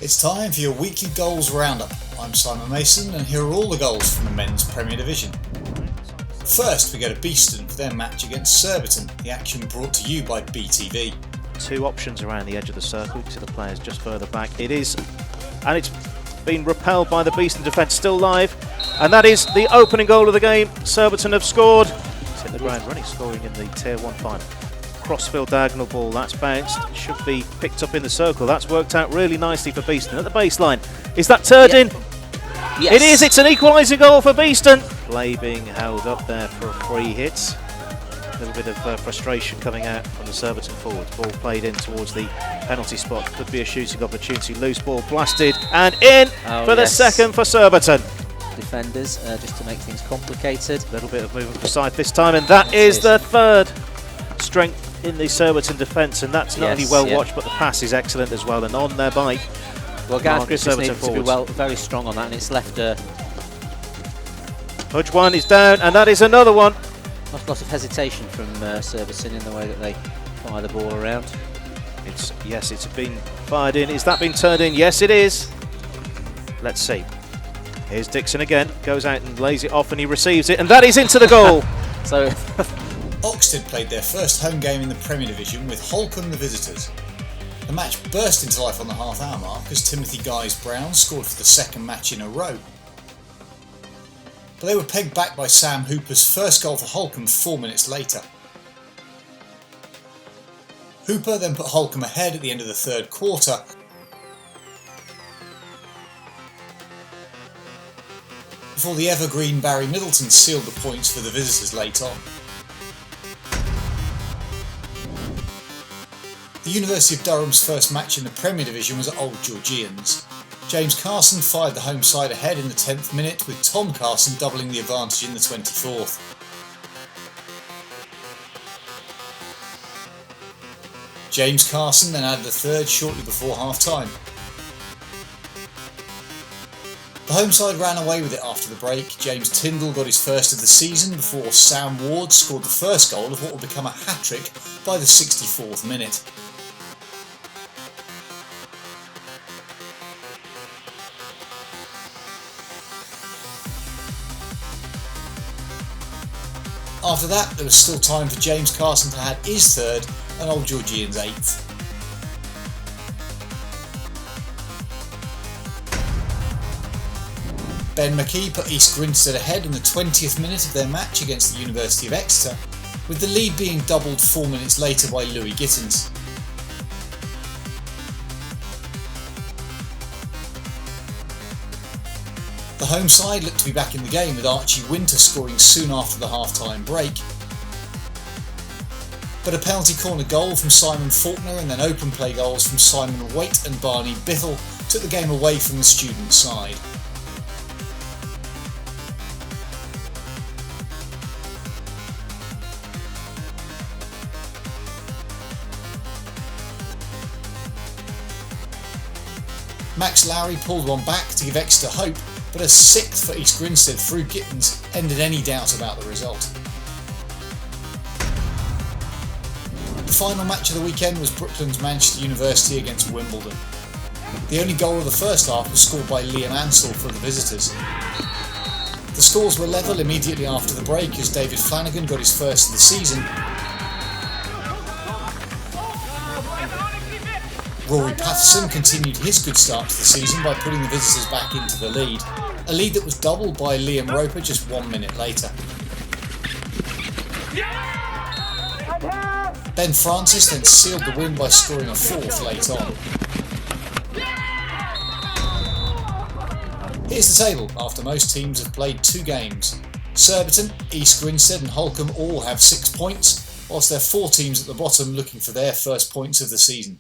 It's time for your weekly goals roundup. I'm Simon Mason and here are all the goals from the men's Premier Division. First we go to Beeston for their match against Surbiton, the action brought to you by BTV. Two options around the edge of the circle, you can see the players just further back. It is, and it's been repelled by the Beeston defence, still live, and that is the opening goal of the game. Surbiton have scored. It's hit the ground running, scoring in the Tier 1 final. Crossfield diagonal ball, that's bounced, should be picked up in the circle. That's worked out really nicely for Beeston. At the baseline, is that turned in? Yes. It is, it's an equalising goal for Beeston. Play being held up there for a free hit. A little bit of frustration coming out from the Surbiton forwards. Ball played in towards the penalty spot. Could be a shooting opportunity. Loose ball blasted and in for the second for Surbiton. Defenders, just to make things complicated. A little bit of movement for side this time, and that is the third strength in the Surbiton defence, and that's not only well watched, but the pass is excellent as well, and on their bike. Well, Gardner's just needed to be very strong on that, and it's left Hudge one is down, and that is another one. Not a lot of hesitation from Surbiton in the way that they fire the ball around. It's been fired in. Is that been turned in? Yes, it is. Let's see. Here's Dixon again. Goes out and lays it off, and he receives it, and that is into the goal. So. Oxted played their first home game in the Premier Division with Holcombe the visitors. The match burst into life on the half-hour mark as Timothy Guys-Brown scored for the second match in a row. But they were pegged back by Sam Hooper's first goal for Holcombe 4 minutes later. Hooper then put Holcombe ahead at the end of the third quarter. Before the evergreen Barry Middleton sealed the points for the visitors late on. The University of Durham's first match in the Premier Division was at Old Georgians. James Carson fired the home side ahead in the 10th minute, with Tom Carson doubling the advantage in the 24th. James Carson then added a third shortly before half-time. The home side ran away with it after the break. James Tyndall got his first of the season before Sam Ward scored the first goal of what would become a hat-trick by the 64th minute. After that, there was still time for James Carson to add his third and Old Georgians' eighth. Ben McKee put East Grinstead ahead in the 20th minute of their match against the University of Exeter, with the lead being doubled 4 minutes later by Louis Gittins. The home side looked to be back in the game, with Archie Winter scoring soon after the half-time break. But a penalty corner goal from Simon Faulkner and then open play goals from Simon Waite and Barney Bithell took the game away from the student side. Max Lowry pulled one back to give Exeter hope, but a sixth for East Grinstead through Gittins ended any doubt about the result. The final match of the weekend was Brooklands Manchester University against Wimbledon. The only goal of the first half was scored by Liam Ansell for the visitors. The scores were level immediately after the break as David Flanagan got his first of the season. Rory Patterson continued his good start to the season by putting the visitors back into the lead, a lead that was doubled by Liam Roper just 1 minute later. Ben Francis then sealed the win by scoring a fourth late on. Here's the table after most teams have played 2 games. Surbiton, East Grinstead and Holcombe all have 6 points, whilst there are 4 teams at the bottom looking for their first points of the season.